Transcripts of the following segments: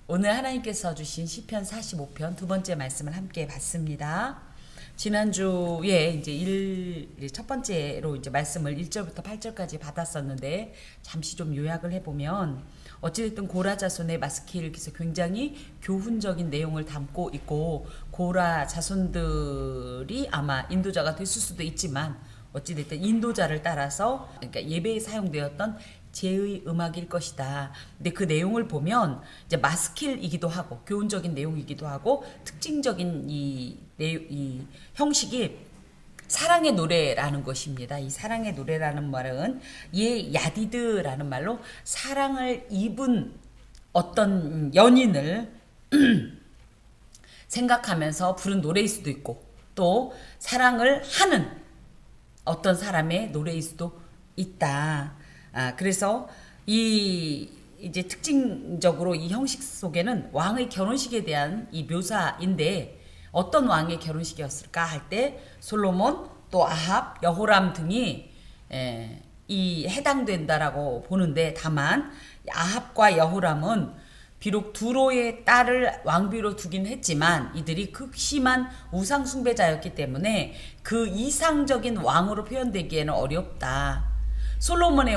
오늘 하나님께서 주신 시편 45편 두 번째 말씀을 함께 봤습니다. 지난주에 이제 첫 번째로 이제 말씀을 1절부터 8절까지 받았었는데 잠시 좀 요약을 해보면 어찌됐든 고라 자손의 마스키엘기서 굉장히 교훈적인 내용을 담고 있고 고라 자손들이 아마 인도자가 됐을 수도 있지만 어찌됐든 인도자를 따라서 그러니까 예배에 사용되었던 제의 음악일 것이다. 근데 그 내용을 보면 이제 마스킬이기도 하고 교훈적인 내용이기도 하고 특징적인 이 형식이 사랑의 노래라는 것입니다. 이 사랑의 노래라는 말은 야디드라는 말로 사랑을 입은 어떤 연인을 생각하면서 부른 노래일 수도 있고 또 사랑을 하는 어떤 사람의 노래일 수도 있다. 그래서 이제 특징적으로 이 형식 속에는 왕의 결혼식에 대한 이 묘사인데 어떤 왕의 결혼식이었을까 할 때 솔로몬 또 아합, 여호람 등이 이 해당된다라고 보는데 다만 아합과 여호람은 비록 두로의 딸을 왕비로 두긴 했지만 이들이 극심한 우상 숭배자였기 때문에 그 이상적인 왕으로 표현되기에는 어렵다. 솔로몬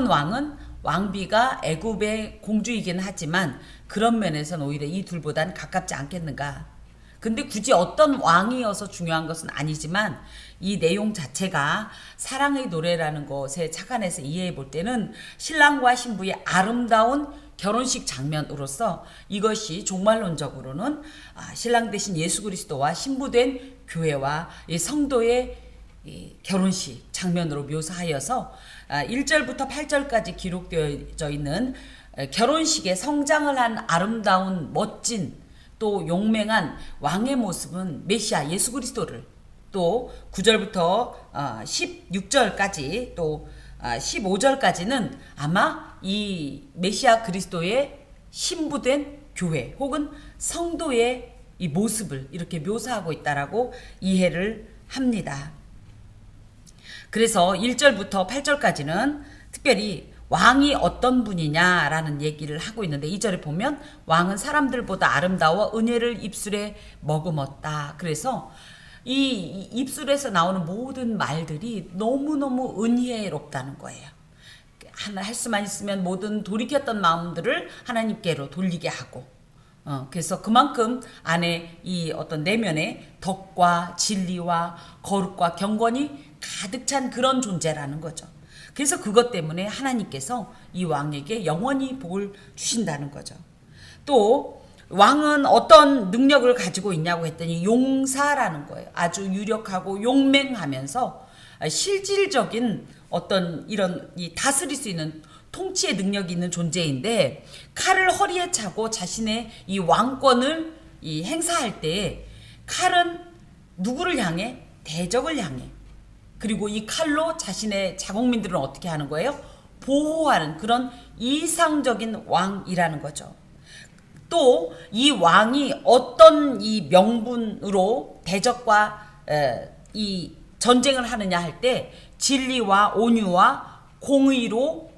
왕은 왕비가 애굽의 공주이긴 하지만 그런 면에서는 오히려 이 둘보단 가깝지 않겠는가. 근데 굳이 어떤 왕이어서 중요한 것은 아니지만 이 내용 자체가 사랑의 노래라는 것에 착안해서 이해해 볼 때는 신랑과 신부의 아름다운 결혼식 장면으로서 이것이 종말론적으로는 신랑 되신 예수 그리스도와 신부된 교회와 이 성도의 이 결혼식 장면으로 묘사하여서 1절부터 8절까지 기록되어져 있는 결혼식에 성장을 한 아름다운 멋진 또 용맹한 왕의 모습은 메시아 예수 그리스도를 또 9절부터 16절까지 또 15절까지는 아마 이 메시아 그리스도의 신부된 교회 혹은 성도의 이 모습을 이렇게 묘사하고 있다라고 이해를 합니다. 그래서 1절부터 8절까지는 특별히 왕이 어떤 분이냐라는 얘기를 하고 있는데 2절에 보면 왕은 사람들보다 아름다워 은혜를 입술에 머금었다. 그래서 이 입술에서 나오는 모든 말들이 너무너무 은혜롭다는 거예요. 할 수만 있으면 모든 돌이켰던 마음들을 하나님께로 돌리게 하고 그래서 그만큼 안에 이 어떤 내면에 덕과 진리와 거룩과 경건이 가득 찬 그런 존재라는 거죠. 그래서 그것 때문에 하나님께서 이 왕에게 영원히 복을 주신다는 거죠. 또 왕은 어떤 능력을 가지고 있냐고 했더니 용사라는 거예요. 아주 유력하고 용맹하면서 실질적인 어떤 이런 이 다스릴 수 있는 통치의 능력이 있는 존재인데 칼을 허리에 차고 자신의 이 왕권을 이 행사할 때 칼은 누구를 향해? 대적을 향해. 그리고 이 칼로 자신의 자국민들은 어떻게 하는 거예요? 보호하는 그런 이상적인 왕이라는 거죠. 또 이 왕이 어떤 이 명분으로 대적과 이 전쟁을 하느냐 할 때 진리와 온유와 공의로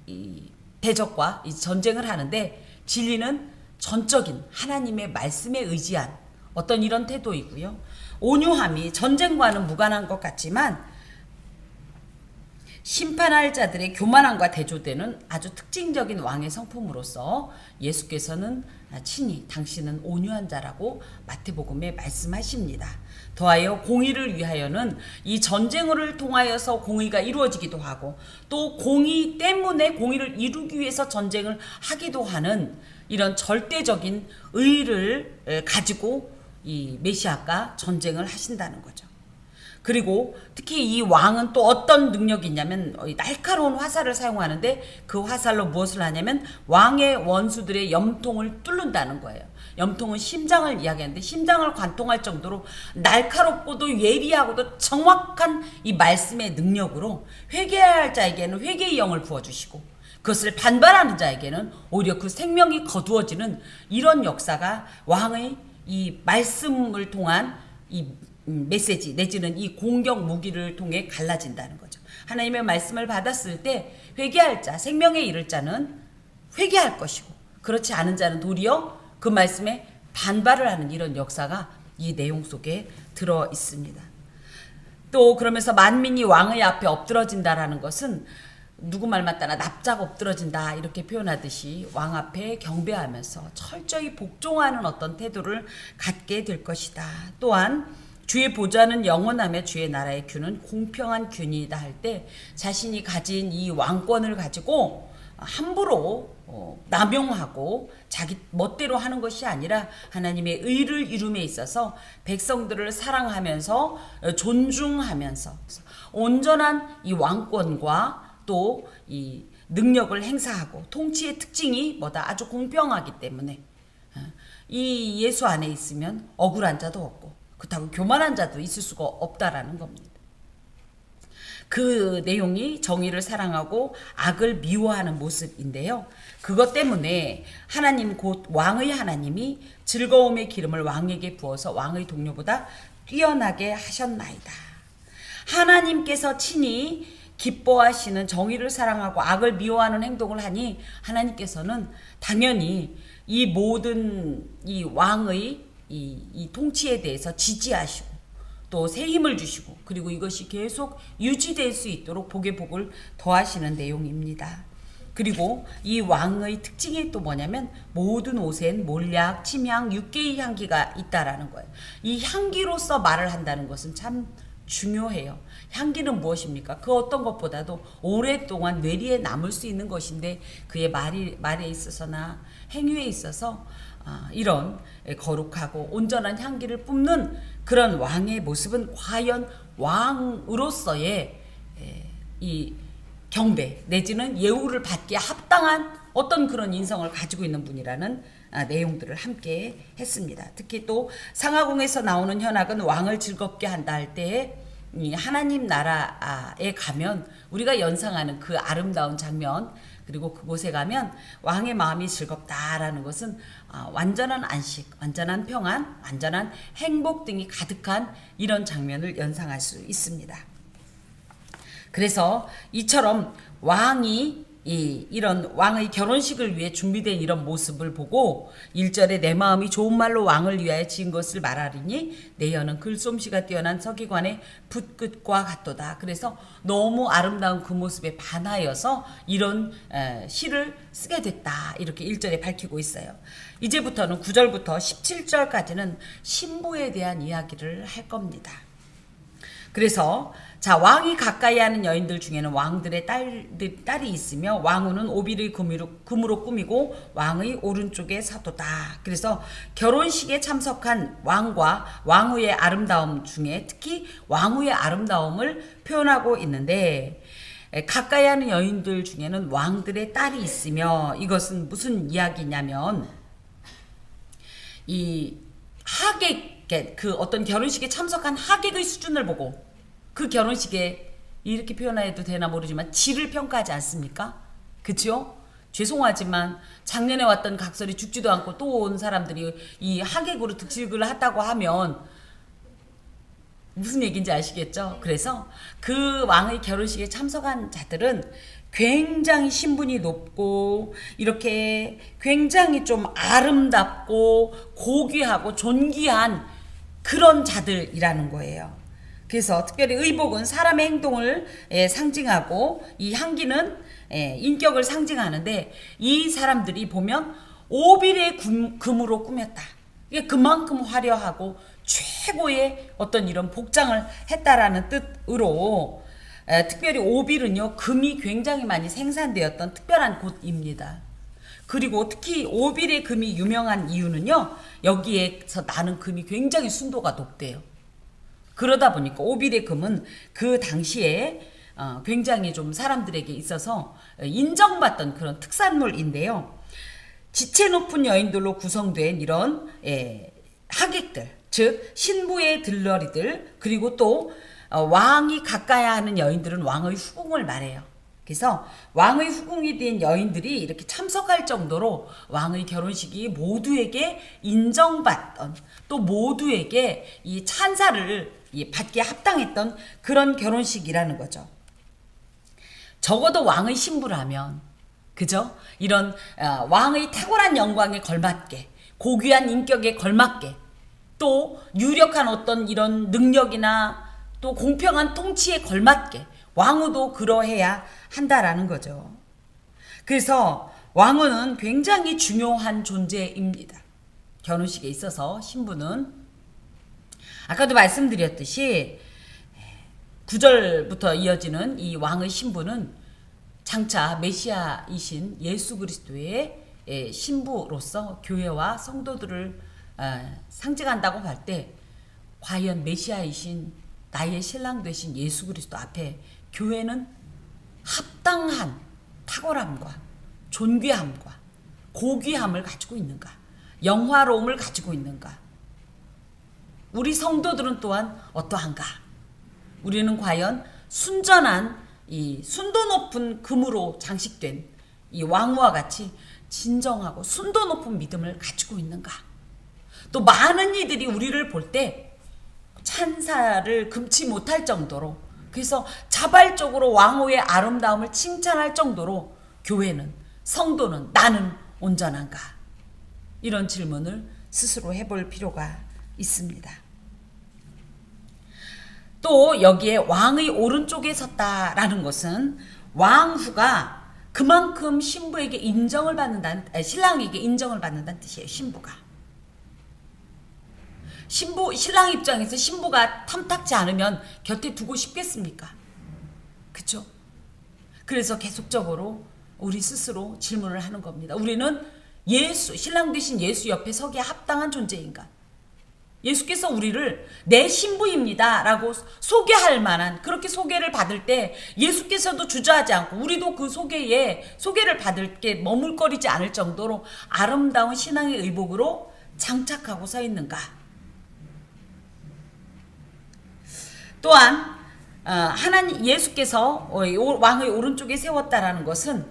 이 대적과 이 전쟁을 하는데 진리는 전적인 하나님의 말씀에 의지한 어떤 이런 태도이고요. 온유함이 전쟁과는 무관한 것 같지만 심판할 자들의 교만함과 대조되는 아주 특징적인 왕의 성품으로서 예수께서는 친히 당신은 온유한 자라고 마태복음에 말씀하십니다. 더하여 공의를 위하여는 이 전쟁을 통하여서 공의가 이루어지기도 하고 또 공의 때문에 공의를 이루기 위해서 전쟁을 하기도 하는 이런 절대적인 의를 가지고 이 메시아가 전쟁을 하신다는 거죠. 그리고 특히 이 왕은 또 어떤 능력이 있냐면 날카로운 화살을 사용하는데 그 화살로 무엇을 하냐면 왕의 원수들의 염통을 뚫는다는 거예요. 염통은 심장을 이야기하는데 심장을 관통할 정도로 날카롭고도 예리하고도 정확한 이 말씀의 능력으로 회개할 자에게는 회개의 영을 부어주시고 그것을 반발하는 자에게는 오히려 그 생명이 거두어지는 이런 역사가 왕의 이 말씀을 통한 이 메시지 내지는 이 공격 무기를 통해 갈라진다는 거죠. 하나님의 말씀을 받았을 때 회개할 자, 생명에 이를 자는 회개할 것이고 그렇지 않은 자는 도리어 그 말씀에 반발을 하는 이런 역사가 이 내용 속에 들어 있습니다. 또 그러면서 만민이 왕의 앞에 엎드러진다라는 것은 누구 말 맞다나 납작 엎드러진다 이렇게 표현하듯이 왕 앞에 경배하면서 철저히 복종하는 어떤 태도를 갖게 될 것이다. 또한 주의 보좌는 영원하며 주의 나라의 균은 공평한 균이다 할 때 자신이 가진 이 왕권을 가지고 함부로 남용하고 자기 멋대로 하는 것이 아니라 하나님의 의를 이룸에 있어서 백성들을 사랑하면서 존중하면서 온전한 이 왕권과 또 이 능력을 행사하고 통치의 특징이 뭐다 아주 공평하기 때문에 이 예수 안에 있으면 억울한 자도 없고 그렇다고 교만한 자도 있을 수가 없다라는 겁니다. 그 내용이 정의를 사랑하고 악을 미워하는 모습인데요. 그것 때문에 하나님 곧 왕의 하나님이 즐거움의 기름을 왕에게 부어서 왕의 동료보다 뛰어나게 하셨나이다. 하나님께서 친히 기뻐하시는 정의를 사랑하고 악을 미워하는 행동을 하니 하나님께서는 당연히 이 모든 이 왕의 이 통치에 대해서 지지하시고 또 새 힘을 주시고 그리고 이것이 계속 유지될 수 있도록 복에 복을 더하시는 내용입니다. 그리고 이 왕의 특징이 또 뭐냐면 모든 옷엔 몰약, 침향, 육개의 향기가 있다라는 거예요. 이 향기로서 말을 한다는 것은 참 중요해요. 향기는 무엇입니까? 그 어떤 것보다도 오랫동안 뇌리에 남을 수 있는 것인데 그의 말에 있어서나 행위에 있어서 이런 거룩하고 온전한 향기를 뿜는 그런 왕의 모습은 과연 왕으로서의 이 경배 내지는 예우를 받기에 합당한 어떤 그런 인성을 가지고 있는 분이라는 내용들을 함께 했습니다. 특히 또 상하궁에서 나오는 현악은 왕을 즐겁게 한다 할 때에 하나님 나라에 가면 우리가 연상하는 그 아름다운 장면 그리고 그곳에 가면 왕의 마음이 즐겁다라는 것은 완전한 안식, 완전한 평안, 완전한 행복 등이 가득한 이런 장면을 연상할 수 있습니다. 그래서 이처럼 왕이 이런 왕의 결혼식을 위해 준비된 이런 모습을 보고 1절에 내 마음이 좋은 말로 왕을 위하여 지은 것을 말하리니 내 혀는 글솜씨가 뛰어난 서기관의 붓끝과 같도다. 그래서 너무 아름다운 그 모습에 반하여서 이런 시를 쓰게 됐다. 이렇게 1절에 밝히고 있어요. 이제부터는 9절부터 17절까지는 신부에 대한 이야기를 할 겁니다. 그래서 자 왕이 가까이 하는 여인들 중에는 왕들의 딸이 있으며 왕후는 오비를 금으로 꾸미고 왕의 오른쪽에 서도다. 그래서 결혼식에 참석한 왕과 왕후의 아름다움 중에 특히 왕후의 아름다움을 표현하고 있는데 가까이 하는 여인들 중에는 왕들의 딸이 있으며 이것은 무슨 이야기냐면 이 하객 그 어떤 결혼식에 참석한 하객의 수준을 보고 그 결혼식에 이렇게 표현해도 되나 모르지만 질을 평가하지 않습니까? 그쵸? 죄송하지만 작년에 왔던 각설이 죽지도 않고 또 온 사람들이 이 하객으로 득식을 했다고 하면 무슨 얘기인지 아시겠죠? 그래서 그 왕의 결혼식에 참석한 자들은 굉장히 신분이 높고 이렇게 굉장히 좀 아름답고 고귀하고 존귀한 그런 자들이라는 거예요. 그래서 특별히 의복은 사람의 행동을 상징하고 이 향기는 인격을 상징하는데 이 사람들이 보면 오빌의 금으로 꾸몄다. 이게 그만큼 화려하고 최고의 어떤 이런 복장을 했다라는 뜻으로 특별히 오빌은요 금이 굉장히 많이 생산되었던 특별한 곳입니다. 그리고 특히 오빌의 금이 유명한 이유는요 여기에서 나는 금이 굉장히 순도가 높대요. 그러다 보니까 오빌의 금은 그 당시에 굉장히 좀 사람들에게 있어서 인정받던 그런 특산물인데요. 지체 높은 여인들로 구성된 이런 하객들, 즉 신부의 들러리들 그리고 또 왕이 가까이 하는 여인들은 왕의 후궁을 말해요. 그래서 왕의 후궁이 된 여인들이 이렇게 참석할 정도로 왕의 결혼식이 모두에게 인정받던 또 모두에게 이 찬사를 받기에 합당했던 그런 결혼식이라는 거죠. 적어도 왕의 신부라면 그죠? 이런 왕의 탁월한 영광에 걸맞게, 고귀한 인격에 걸맞게, 또 유력한 어떤 이런 능력이나 또 공평한 통치에 걸맞게 왕후도 그러해야 한다라는 거죠. 그래서 왕후는 굉장히 중요한 존재입니다. 결혼식에 있어서 신부는 아까도 말씀드렸듯이 9절부터 이어지는 이 왕의 신부는 장차 메시아이신 예수 그리스도의 신부로서 교회와 성도들을 상징한다고 할 때 과연 메시아이신 나의 신랑 되신 예수 그리스도 앞에 교회는 합당한 탁월함과 존귀함과 고귀함을 가지고 있는가? 영화로움을 가지고 있는가? 우리 성도들은 또한 어떠한가? 우리는 과연 순전한 이 순도 높은 금으로 장식된 이 왕후와 같이 진정하고 순도 높은 믿음을 가지고 있는가? 또 많은 이들이 우리를 볼 때 찬사를 금치 못할 정도로, 그래서 자발적으로 왕후의 아름다움을 칭찬할 정도로 교회는, 성도는, 나는 온전한가? 이런 질문을 스스로 해볼 필요가 있습니다. 또 여기에 왕의 오른쪽에 섰다라는 것은 왕후가 그만큼 신부에게 인정을 받는다는, 신랑에게 인정을 받는다는 뜻이에요. 신랑 입장에서 신부가 탐탁지 않으면 곁에 두고 싶겠습니까? 그렇죠? 그래서 계속적으로 우리 스스로 질문을 하는 겁니다. 우리는 신랑 되신 예수 옆에 서기에 합당한 존재인가? 예수께서 우리를 내 신부입니다 라고 소개할 만한, 그렇게 소개를 받을 때 예수께서도 주저하지 않고 우리도 그 소개를 받을 게 머물거리지 않을 정도로 아름다운 신앙의 의복으로 장착하고 서 있는가? 또한 하나님 예수께서 왕의 오른쪽에 세웠다라는 것은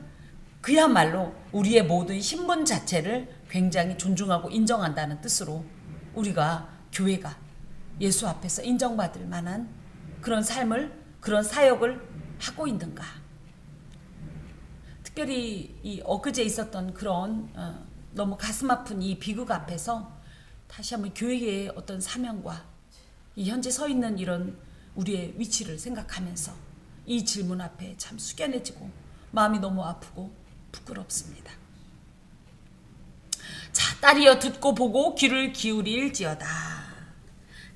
그야말로 우리의 모든 신분 자체를 굉장히 존중하고 인정한다는 뜻으로 우리가 교회가 예수 앞에서 인정받을 만한 그런 삶을, 그런 사역을 하고 있는가? 특별히 이 엊그제 있었던 그런 너무 가슴 아픈 이 비극 앞에서 다시 한번 교회의 어떤 사명과 이 현재 서 있는 이런 우리의 위치를 생각하면서 이 질문 앞에 참 숙연해지고 마음이 너무 아프고 부끄럽습니다. 자, 딸이여 듣고 보고 귀를 기울일지어다.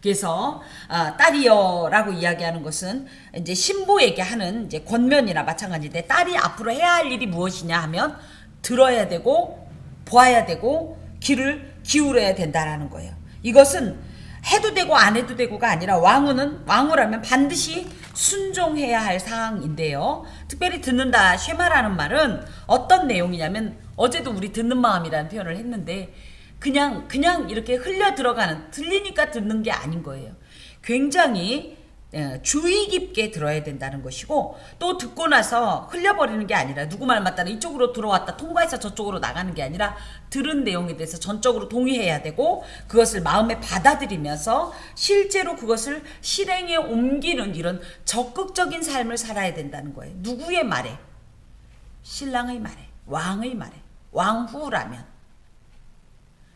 그래서 딸이여라고 이야기하는 것은 이제 신부에게 하는 이제 권면이나 마찬가지인데, 딸이 앞으로 해야 할 일이 무엇이냐 하면 들어야 되고 보아야 되고 귀를 기울여야 된다라는 거예요. 이것은 해도 되고 안 해도 되고가 아니라 왕후라면 반드시 순종해야 할 사항인데요. 특별히 듣는다, 쉐마라는 말은 어떤 내용이냐면, 어제도 우리 듣는 마음이라는 표현을 했는데 그냥 이렇게 흘려 들어가는, 들리니까 듣는 게 아닌 거예요. 굉장히 주의 깊게 들어야 된다는 것이고, 또 듣고 나서 흘려버리는 게 아니라 누구 말 맞다가 이쪽으로 들어왔다 통과해서 저쪽으로 나가는 게 아니라 들은 내용에 대해서 전적으로 동의해야 되고 그것을 마음에 받아들이면서 실제로 그것을 실행에 옮기는 이런 적극적인 삶을 살아야 된다는 거예요. 누구의 말에? 신랑의 말에, 왕의 말에, 왕후라면.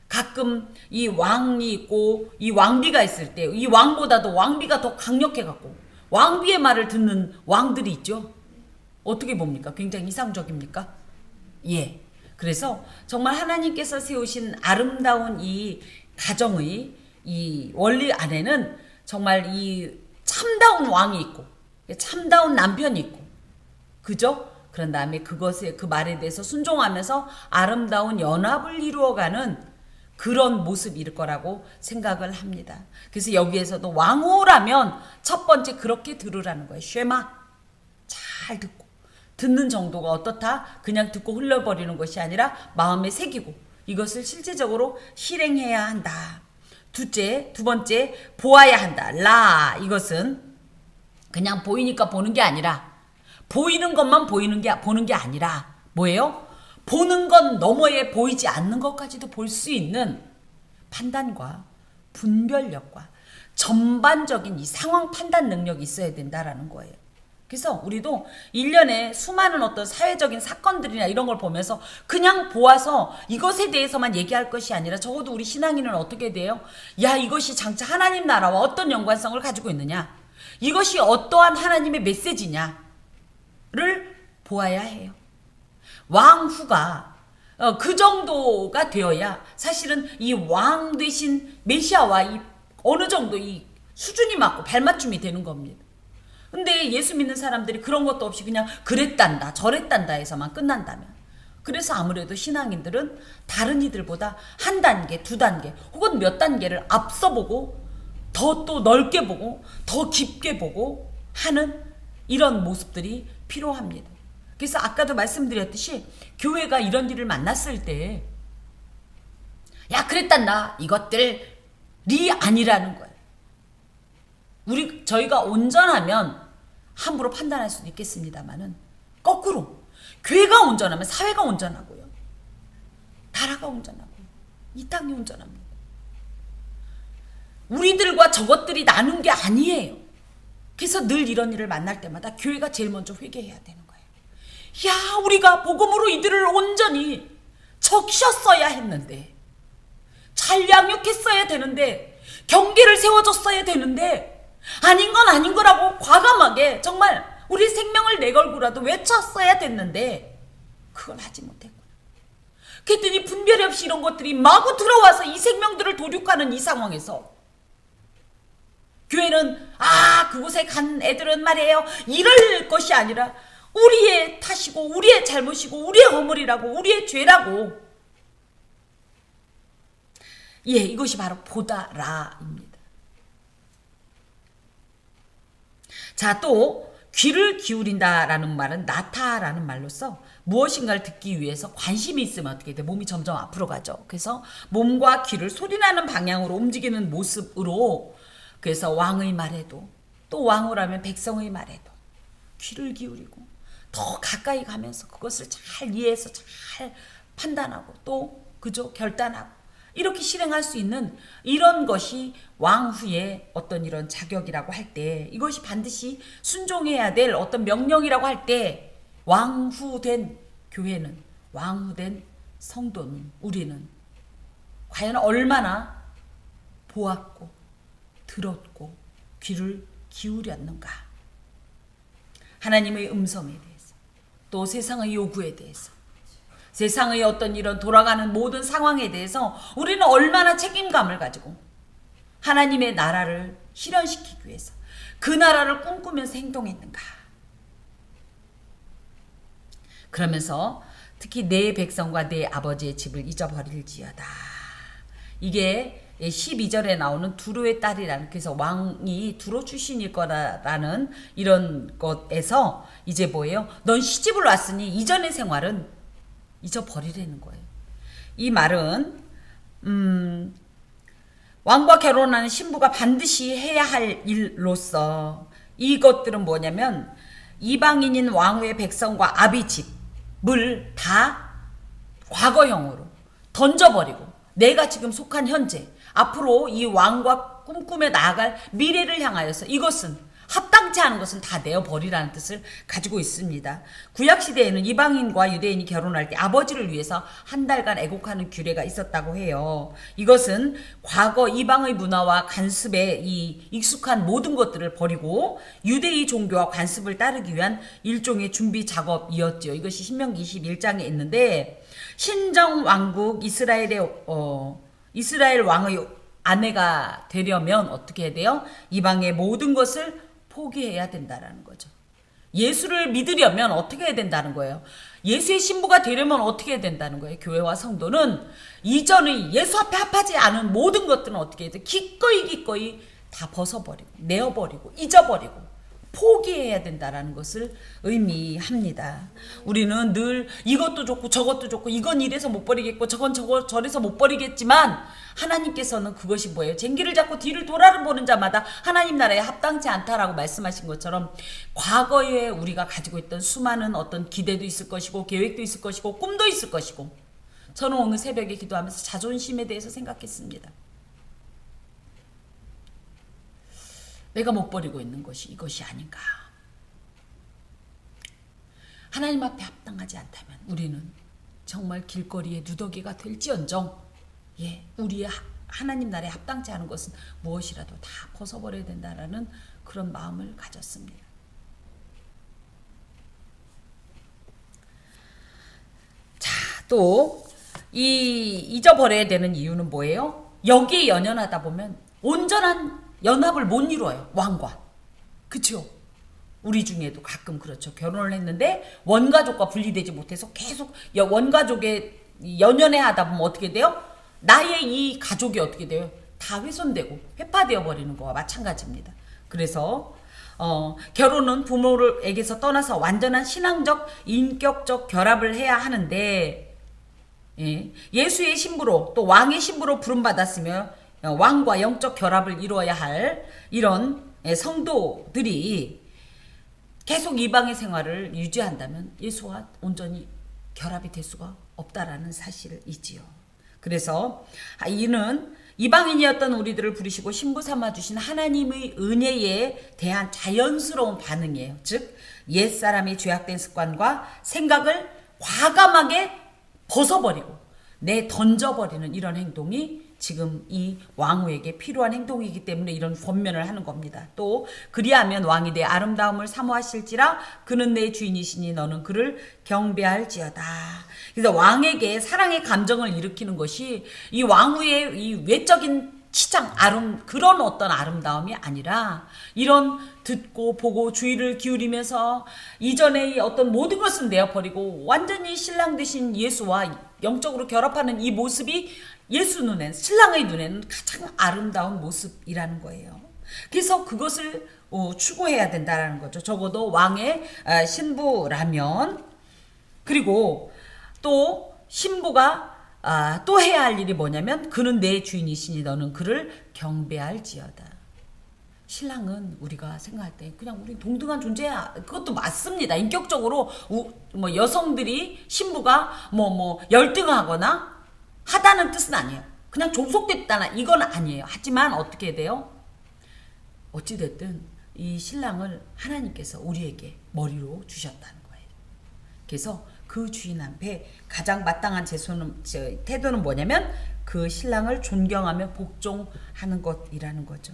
가끔 이 왕이 있고 이 왕비가 있을 때 이 왕보다도 왕비가 더 강력해갖고 왕비의 말을 듣는 왕들이 있죠. 어떻게 봅니까? 굉장히 이상적입니까? 예. 그래서 정말 하나님께서 세우신 아름다운 이 가정의 이 원리 안에는 정말 이 참다운 왕이 있고 참다운 남편이 있고, 그죠? 그런 다음에 그것에, 그 말에 대해서 순종하면서 아름다운 연합을 이루어가는 그런 모습일 거라고 생각을 합니다. 그래서 여기에서도 왕후라면 첫 번째 그렇게 들으라는 거예요. 쉐마, 잘 듣고, 듣는 정도가 어떻다? 그냥 듣고 흘려버리는 것이 아니라 마음에 새기고 이것을 실제적으로 실행해야 한다. 두 번째 보아야 한다. 이것은 그냥 보이니까 보는 게 아니라, 보이는 것만 보는 게 아니라 뭐예요? 보는 건 너머에 보이지 않는 것까지도 볼 수 있는 판단과 분별력과 전반적인 이 상황 판단 능력이 있어야 된다라는 거예요. 그래서 우리도 1년에 수많은 어떤 사회적인 사건들이나 이런 걸 보면서 그냥 보아서 이것에 대해서만 얘기할 것이 아니라 적어도 우리 신앙인은 어떻게 돼요? 야, 이것이 장차 하나님 나라와 어떤 연관성을 가지고 있느냐? 이것이 어떠한 하나님의 메시지냐를 보아야 해요. 왕후가 그 정도가 되어야 사실은 이 왕 되신 메시아와 이 어느 정도 이 수준이 맞고 발맞춤이 되는 겁니다. 근데 예수 믿는 사람들이 그런 것도 없이 그냥 그랬단다 저랬단다 해서만 끝난다면, 그래서 아무래도 신앙인들은 다른 이들보다 한 단계 두 단계 혹은 몇 단계를 앞서 보고 더 또 넓게 보고 더 깊게 보고 하는 이런 모습들이 필요합니다. 그래서 아까도 말씀드렸듯이 교회가 이런 일을 만났을 때 야 그랬단다 이것들이 아니라는 거예요. 저희가 온전하면 함부로 판단할 수도 있겠습니다만은 거꾸로 교회가 온전하면 사회가 온전하고요. 나라가 온전하고요. 이 땅이 온전합니다. 우리들과 저것들이 나눈 게 아니에요. 그래서 늘 이런 일을 만날 때마다 교회가 제일 먼저 회개해야 되는 거예요. 야, 우리가 복음으로 이들을 온전히 적셨어야 했는데, 잘 양육했어야 되는데, 경계를 세워줬어야 되는데, 아닌 건 아닌 거라고 과감하게 정말 우리 생명을 내걸고라도 외쳤어야 됐는데 그걸 하지 못했구나. 그랬더니 분별 없이 이런 것들이 마구 들어와서 이 생명들을 도륙하는 이 상황에서 교회는 그곳에 간 애들은 말이에요 이럴 것이 아니라 우리의 탓이고 우리의 잘못이고 우리의 허물이라고 우리의 죄라고, 이것이 바로 보다라입니다. 자, 또 귀를 기울인다라는 말은 나타라는 말로써 무엇인가를 듣기 위해서 관심이 있으면 어떻게 돼? 몸이 점점 앞으로 가죠. 그래서 몸과 귀를 소리나는 방향으로 움직이는 모습으로, 그래서 왕의 말에도 또 왕후라면 백성의 말에도 귀를 기울이고 더 가까이 가면서 그것을 잘 이해해서 잘 판단하고 또 그저 결단하고 이렇게 실행할 수 있는 이런 것이 왕후의 어떤 이런 자격이라고 할 때, 이것이 반드시 순종해야 될 어떤 명령이라고 할 때, 왕후된 교회는, 왕후된 성도는, 우리는 과연 얼마나 보았고 들었고 귀를 기울였는가. 하나님의 음성에 대해서, 또 세상의 요구에 대해서, 세상의 어떤 이런 돌아가는 모든 상황에 대해서 우리는 얼마나 책임감을 가지고 하나님의 나라를 실현시키기 위해서 그 나라를 꿈꾸면서 행동했는가. 그러면서 특히 내 백성과 내 아버지의 집을 잊어버릴지어다. 이게 12절에 나오는 두로의 딸이라는, 그래서 왕이 두로 출신일 거라는 이런 것에서 이제 뭐예요? 넌 시집을 왔으니 이전의 생활은 잊어버리라는 거예요. 이 말은 왕과 결혼하는 신부가 반드시 해야 할 일로서 이것들은 뭐냐면 이방인인 왕후의 백성과 아비 집을 다 과거형으로 던져버리고 내가 지금 속한 현재, 앞으로 이 왕과 꿈꾸며 나아갈 미래를 향하여서 이것은 합당치 않은 것은 다 내어버리라는 뜻을 가지고 있습니다. 구약시대에는 이방인과 유대인이 결혼할 때 아버지를 위해서 한 달간 애곡하는 규례가 있었다고 해요. 이것은 과거 이방의 문화와 관습에 이 익숙한 모든 것들을 버리고 유대의 종교와 관습을 따르기 위한 일종의 준비 작업이었죠. 이것이 신명기 21장에 있는데, 신정왕국 이스라엘 왕의 아내가 되려면 어떻게 해야 돼요? 이방의 모든 것을 포기해야 된다라는 거죠. 예수를 믿으려면 어떻게 해야 된다는 거예요? 예수의 신부가 되려면 어떻게 해야 된다는 거예요? 교회와 성도는 이전의 예수 앞에 합하지 않은 모든 것들은 어떻게 해야 돼? 기꺼이 다 벗어버리고 내어버리고 잊어버리고 포기해야 된다라는 것을 의미합니다. 우리는 늘 이것도 좋고 저것도 좋고 이건 이래서 못 버리겠고 저건 저래서 못 버리겠지만, 하나님께서는 그것이 뭐예요? 쟁기를 잡고 뒤를 돌아보는 자마다 하나님 나라에 합당치 않다라고 말씀하신 것처럼 과거에 우리가 가지고 있던 수많은 어떤 기대도 있을 것이고 계획도 있을 것이고 꿈도 있을 것이고, 저는 오늘 새벽에 기도하면서 자존심에 대해서 생각했습니다. 내가 못 버리고 있는 것이 이것이 아닌가. 하나님 앞에 합당하지 않다면 우리는 정말 길거리의 누더기가 될지언정 우리의 하나님 나라에 합당치 않은 것은 무엇이라도 다 벗어버려야 된다라는 그런 마음을 가졌습니다. 자, 또 이 잊어버려야 되는 이유는 뭐예요? 여기에 연연하다 보면 온전한 연합을 못 이루어요. 왕과. 그쵸? 우리 중에도 가끔 그렇죠. 결혼을 했는데 원가족과 분리되지 못해서 계속 원가족에 연연해 하다 보면 어떻게 돼요? 나의 이 가족이 어떻게 돼요? 다 훼손되고 회파되어 버리는 거와 마찬가지입니다. 그래서 결혼은 부모에게서 떠나서 완전한 신앙적, 인격적 결합을 해야 하는데 예수의 신부로 또 왕의 신부로 부름받았으며 왕과 영적 결합을 이루어야 할 이런 성도들이 계속 이방의 생활을 유지한다면 예수와 온전히 결합이 될 수가 없다라는 사실이지요. 그래서 이는 이방인이었던 우리들을 부르시고 신부 삼아주신 하나님의 은혜에 대한 자연스러운 반응이에요. 즉 옛사람의 죄악된 습관과 생각을 과감하게 벗어버리고 던져버리는 이런 행동이 지금 이 왕후에게 필요한 행동이기 때문에 이런 권면을 하는 겁니다. 또 그리하면 왕이 내 아름다움을 사모하실지라 그는 내 주인이시니 너는 그를 경배할지어다. 그래서 왕에게 사랑의 감정을 일으키는 것이 이 왕후의 이 외적인 치장, 그런 어떤 아름다움이 아니라 이런 듣고 보고 주의를 기울이면서 이전의 어떤 모든 것을 내어버리고 완전히 신랑 되신 예수와 영적으로 결합하는 이 모습이 예수 눈엔, 신랑의 눈에는 가장 아름다운 모습이라는 거예요. 그래서 그것을 추구해야 된다는 거죠. 적어도 왕의 신부라면. 그리고 또 신부가 또 해야 할 일이 뭐냐면 그는 내 주인이시니 너는 그를 경배할지어다. 신랑은 우리가 생각할 때 그냥 우리 동등한 존재야. 그것도 맞습니다. 인격적으로 여성들이 신부가 열등하거나 하다는 뜻은 아니에요. 그냥 종속됐다나 이건 아니에요. 하지만 어떻게 돼요? 어찌됐든 이 신랑을 하나님께서 우리에게 머리로 주셨다는 거예요. 그래서 그 주인 앞에 가장 마땅한 태도는 뭐냐면 그 신랑을 존경하며 복종하는 것이라는 거죠.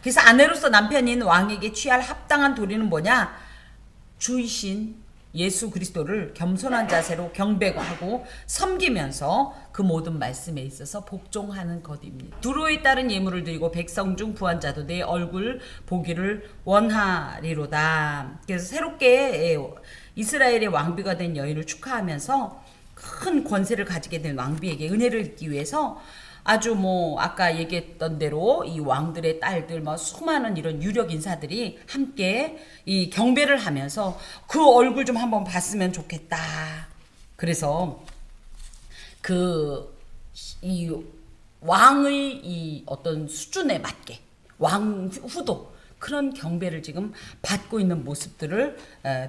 그래서 아내로서 남편인 왕에게 취할 합당한 도리는 뭐냐? 주이신 예수 그리스도를 겸손한 자세로 경배하고 섬기면서 그 모든 말씀에 있어서 복종하는 것입니다. 두로에 따른 예물을 드리고 백성 중 부한 자도 내 얼굴 보기를 원하리로다. 그래서 새롭게 이스라엘의 왕비가 된 여인을 축하하면서 큰 권세를 가지게 된 왕비에게 은혜를 입기 위해서 아주 아까 얘기했던 대로 이 왕들의 딸들 수많은 이런 유력 인사들이 함께 이 경배를 하면서 그 얼굴 좀 한번 봤으면 좋겠다. 그래서 이 왕의 이 어떤 수준에 맞게 왕후도 그런 경배를 지금 받고 있는 모습들을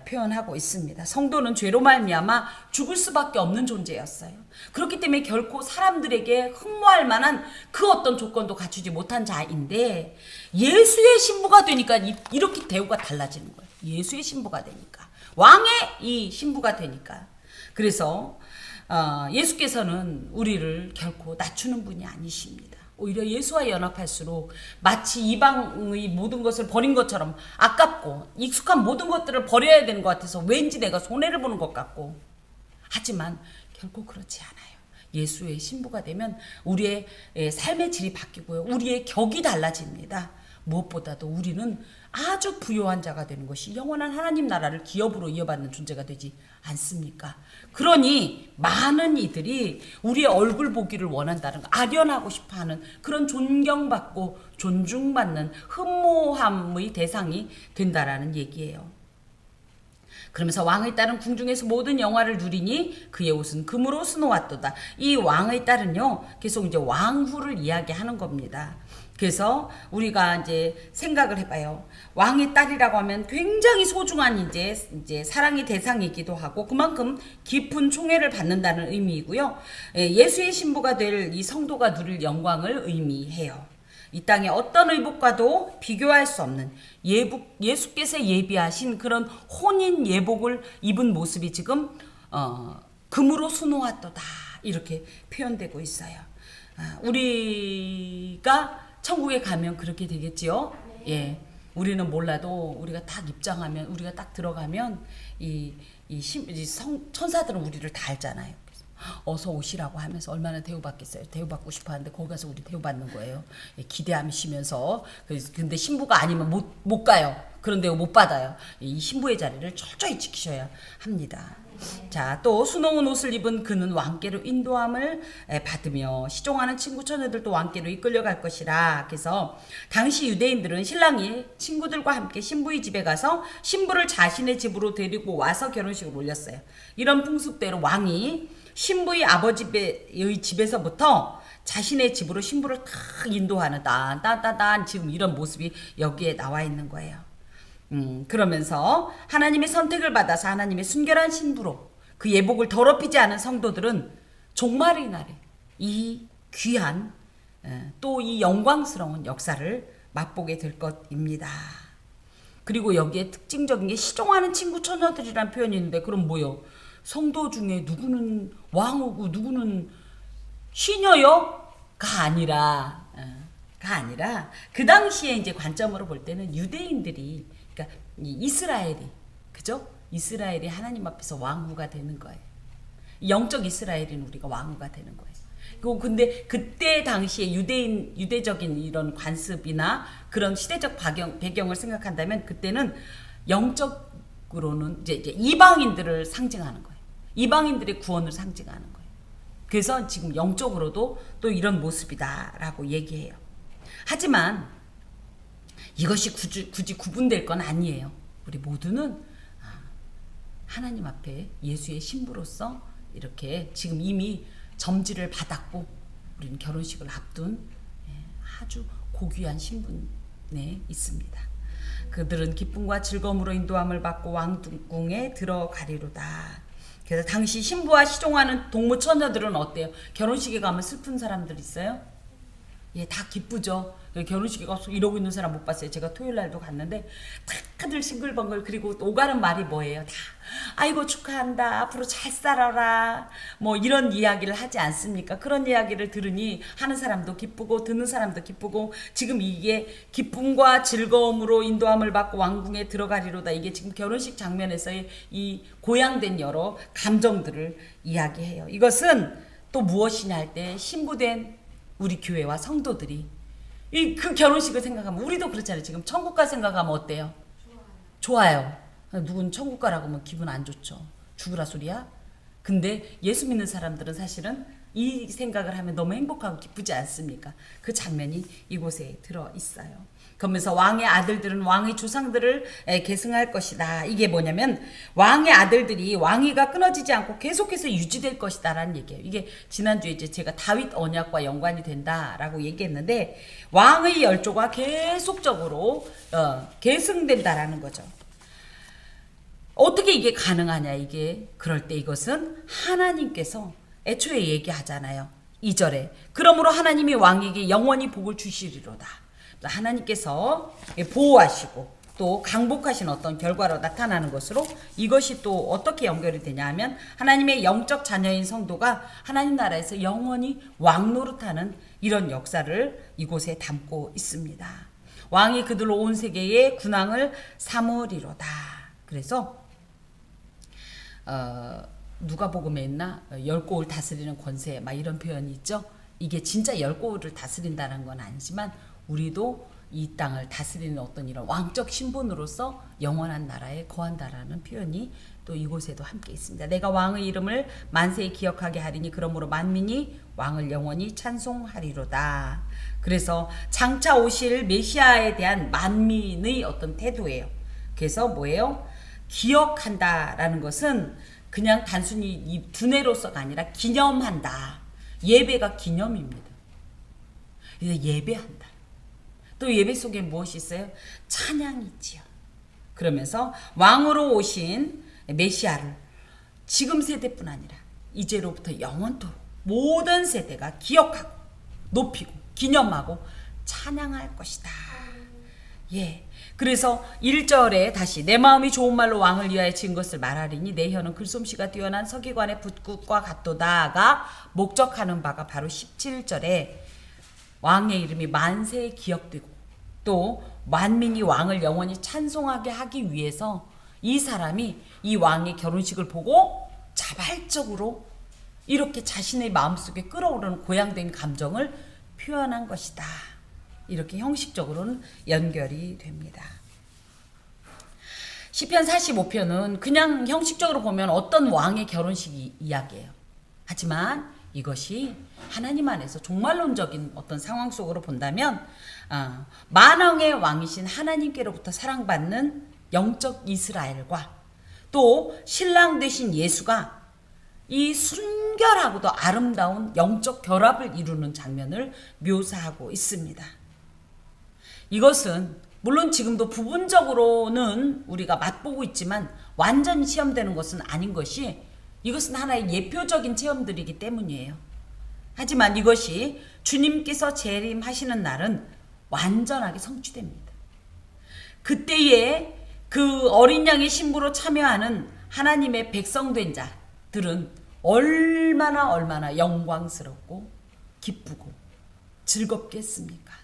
표현하고 있습니다. 성도는 죄로 말미암아 죽을 수밖에 없는 존재였어요. 그렇기 때문에 결코 사람들에게 흠모할 만한 그 어떤 조건도 갖추지 못한 자인데 예수의 신부가 되니까 이렇게 대우가 달라지는 거예요. 예수의 신부가 되니까. 왕의 이 신부가 되니까. 그래서 예수께서는 우리를 결코 낮추는 분이 아니십니다. 오히려 예수와 연합할수록 마치 이방의 모든 것을 버린 것처럼 아깝고 익숙한 모든 것들을 버려야 되는 것 같아서 왠지 내가 손해를 보는 것 같고, 하지만 결코 그렇지 않아요. 예수의 신부가 되면 우리의 삶의 질이 바뀌고요. 우리의 격이 달라집니다. 무엇보다도 우리는 아주 부요한 자가 되는 것이 영원한 하나님 나라를 기업으로 이어받는 존재가 되지 않습니까? 그러니 많은 이들이 우리의 얼굴 보기를 원한다는 거, 아련하고 싶어하는 그런 존경받고 존중받는 흠모함의 대상이 된다라는 얘기예요. 그러면서 왕의 딸은 궁중에서 모든 영화를 누리니 그의 옷은 금으로 수놓았도다. 이 왕의 딸은요, 계속 이제 왕후를 이야기하는 겁니다. 그래서 우리가 이제 생각을 해봐요. 왕의 딸이라고 하면 굉장히 소중한 이제 사랑의 대상이기도 하고 그만큼 깊은 총애를 받는다는 의미이고요. 예수의 신부가 될 이 성도가 누릴 영광을 의미해요. 이 땅의 어떤 의복과도 비교할 수 없는 예수께서 예비하신 그런 혼인 예복을 입은 모습이 지금 금으로 수놓았도다 이렇게 표현되고 있어요. 우리가 천국에 가면 그렇게 되겠지요. 예, 우리는 몰라도 우리가 딱 입장하면 우리가 딱 들어가면 천사들은 우리를 다 알잖아요. 어서 오시라고 하면서 얼마나 대우받겠어요. 대우받고 싶어 하는데 거기 가서 우리 대우받는 거예요. 예, 기대하시면서. 근데 신부가 아니면 못 가요. 그런데 못 받아요. 이 신부의 자리를 철저히 지키셔야 합니다. 자, 또 수놓은 옷을 입은 그는 왕께로 인도함을 받으며 시종하는 친구 처녀들도 왕께로 이끌려갈 것이라. 그래서 당시 유대인들은 신랑이 친구들과 함께 신부의 집에 가서 신부를 자신의 집으로 데리고 와서 결혼식을 올렸어요. 이런 풍습대로 왕이 신부의 아버지의 집에서부터 자신의 집으로 신부를 탁 인도하는 딴 지금 이런 모습이 여기에 나와 있는 거예요. 그러면서 하나님의 선택을 받아서 하나님의 순결한 신부로 그 예복을 더럽히지 않은 성도들은 종말의 날에 이 귀한 또 이 영광스러운 역사를 맛보게 될 것입니다. 그리고 여기에 특징적인 게 시종하는 친구 처녀들이라는 표현이 있는데 그럼 뭐요? 성도 중에 누구는 왕후고 누구는 시녀요?가 아니라 그 당시에 이제 관점으로 볼 때는 유대인들이 그러니까 이스라엘이 그죠? 이스라엘이 하나님 앞에서 왕후가 되는 거예요. 영적 이스라엘인 우리가 왕후가 되는 거예요. 그리고 근데 그때 당시에 유대적인 이런 관습이나 그런 시대적 배경을 생각한다면 그때는 영적으로는 이제 이방인들을 상징하는 거예요. 이방인들의 구원을 상징하는 거예요. 그래서 지금 영적으로도 또 이런 모습이다라고 얘기해요. 하지만 이것이 굳이 구분될 건 아니에요. 우리 모두는 하나님 앞에 예수의 신부로서 이렇게 지금 이미 점지를 받았고 우리는 결혼식을 앞둔 아주 고귀한 신분에 있습니다. 그들은 기쁨과 즐거움으로 인도함을 받고 왕궁에 들어가리로다. 그래서 당시 신부와 시종하는 동무 처녀들은 어때요? 결혼식에 가면 슬픈 사람들 있어요? 예, 다 기쁘죠. 결혼식에 가서 이러고 있는 사람 못 봤어요. 제가 토요일 날도 갔는데 다들 싱글벙글. 그리고 오가는 말이 뭐예요? 다 아이고 축하한다. 앞으로 잘 살아라. 뭐 이런 이야기를 하지 않습니까? 그런 이야기를 들으니 하는 사람도 기쁘고 듣는 사람도 기쁘고 지금 이게 기쁨과 즐거움으로 인도함을 받고 왕궁에 들어가리로다. 이게 지금 결혼식 장면에서의 이 고양된 여러 감정들을 이야기해요. 이것은 또 무엇이냐 할 때 신부된 우리 교회와 성도들이 그 결혼식을 생각하면 우리도 그렇잖아요. 지금 천국가 생각하면 어때요? 좋아요. 누군 천국가라고 하면 기분 안 좋죠. 죽으라 소리야? 근데 예수 믿는 사람들은 사실은 이 생각을 하면 너무 행복하고 기쁘지 않습니까? 그 장면이 이곳에 들어 있어요. 그러면서 왕의 아들들은 왕의 조상들을 계승할 것이다. 이게 뭐냐면 왕의 아들들이 왕위가 끊어지지 않고 계속해서 유지될 것이다라는 얘기예요. 이게 지난주에 이제 제가 다윗 언약과 연관이 된다라고 얘기했는데 왕의 열조가 계속적으로 계승된다라는 거죠. 어떻게 이게 가능하냐 이게 그럴 때 이것은 하나님께서 애초에 얘기하잖아요. 2절에 그러므로 하나님이 왕에게 영원히 복을 주시리로다. 하나님께서 보호하시고 또 강복하신 어떤 결과로 나타나는 것으로 이것이 또 어떻게 연결이 되냐 하면 하나님의 영적 자녀인 성도가 하나님 나라에서 영원히 왕 노릇하는 이런 역사를 이곳에 담고 있습니다. 왕이 그들로 온 세계의 군왕을 삼으리로다. 그래서 누가복음에 있나 10고을 다스리는 권세 막 이런 표현이 있죠. 이게 진짜 10고을을 다스린다는 건 아니지만 우리도 이 땅을 다스리는 어떤 이런 왕적 신분으로서 영원한 나라에 거한다라는 표현이 또 이곳에도 함께 있습니다. 내가 왕의 이름을 만세에 기억하게 하리니 그러므로 만민이 왕을 영원히 찬송하리로다. 그래서 장차 오실 메시아에 대한 만민의 어떤 태도예요. 그래서 뭐예요? 기억한다라는 것은 그냥 단순히 이 두뇌로서가 아니라 기념한다. 예배가 기념입니다. 그래서 예배한다. 또 예배 속에 무엇이 있어요? 찬양이 있지요. 그러면서 왕으로 오신 메시아를 지금 세대뿐 아니라 이제로부터 영원토록 모든 세대가 기억하고 높이고 기념하고 찬양할 것이다. 예. 그래서 1절에 다시 내 마음이 좋은 말로 왕을 위하여 지은 것을 말하리니 내 혀는 글솜씨가 뛰어난 서기관의 붓굿과 같도다가 목적하는 바가 바로 17절에 왕의 이름이 만세에 기억되고 또 만민이 왕을 영원히 찬송하게 하기 위해서 이 사람이 이 왕의 결혼식을 보고 자발적으로 이렇게 자신의 마음속에 끌어오르는 고양된 감정을 표현한 것이다. 이렇게 형식적으로는 연결이 됩니다. 시편 45편은 그냥 형식적으로 보면 어떤 왕의 결혼식 이야기예요. 하지만 이것이 하나님 안에서 종말론적인 어떤 상황 속으로 본다면 만왕의 왕이신 하나님께로부터 사랑받는 영적 이스라엘과 또 신랑 되신 예수가 이 순결하고도 아름다운 영적 결합을 이루는 장면을 묘사하고 있습니다. 이것은 물론 지금도 부분적으로는 우리가 맛보고 있지만 완전히 체험되는 것은 아닌 것이 이것은 하나의 예표적인 체험들이기 때문이에요. 하지만 이것이 주님께서 재림하시는 날은 완전하게 성취됩니다. 그때에 그 어린 양의 신부로 참여하는 하나님의 백성된 자들은 얼마나 영광스럽고 기쁘고 즐겁겠습니까?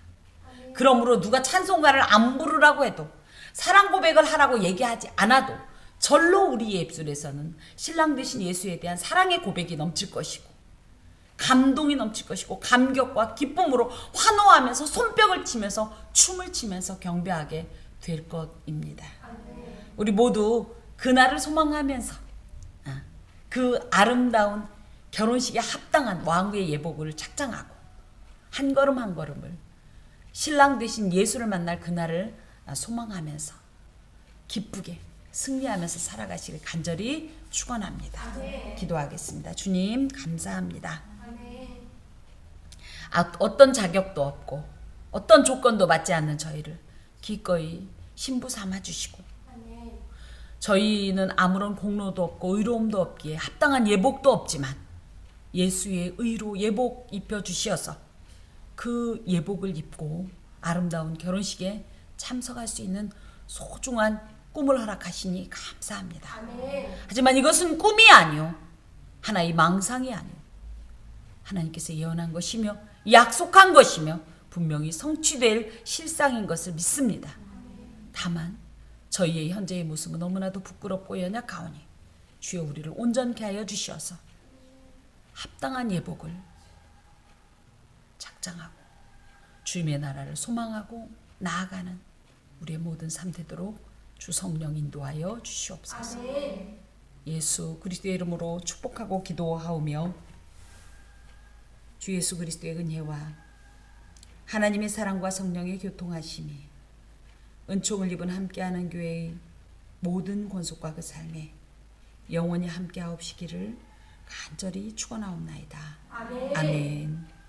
그러므로 누가 찬송가를 안 부르라고 해도 사랑 고백을 하라고 얘기하지 않아도 절로 우리의 입술에서는 신랑 되신 예수에 대한 사랑의 고백이 넘칠 것이고 감동이 넘칠 것이고 감격과 기쁨으로 환호하면서 손뼉을 치면서 춤을 추면서 경배하게 될 것입니다. 우리 모두 그날을 소망하면서 그 아름다운 결혼식에 합당한 왕후의 예복을 착장하고 한 걸음 한 걸음을 신랑 되신 예수를 만날 그날을 소망하면서 기쁘게 승리하면서 살아가시길 간절히 축원합니다. 기도하겠습니다. 주님 감사합니다. 어떤 자격도 없고 어떤 조건도 맞지 않는 저희를 기꺼이 신부 삼아 주시고 저희는 아무런 공로도 없고 의로움도 없기에 합당한 예복도 없지만 예수의 의로 예복 입혀 주시어서 그 예복을 입고 아름다운 결혼식에 참석할 수 있는 소중한 꿈을 허락하시니 감사합니다. 하지만 이것은 꿈이 아니요 하나의 망상이 아니요 하나님께서 예언한 것이며 약속한 것이며 분명히 성취될 실상인 것을 믿습니다. 다만 저희의 현재의 모습은 너무나도 부끄럽고 연약하오니 주여 우리를 온전케 하여 주시어서 합당한 예복을 착장하고 주님의 나라를 소망하고 나아가는 우리의 모든 삶 되도록 주 성령 인도하여 주시옵소서. 예수 그리스도의 이름으로 축복하고 기도하오며 주 예수 그리스도의 은혜와 하나님의 사랑과 성령의 교통하심이 은총을 입은 함께하는 교회의 모든 권속과 그 삶에 영원히 함께하옵시기를 간절히 축원하옵나이다. 아멘.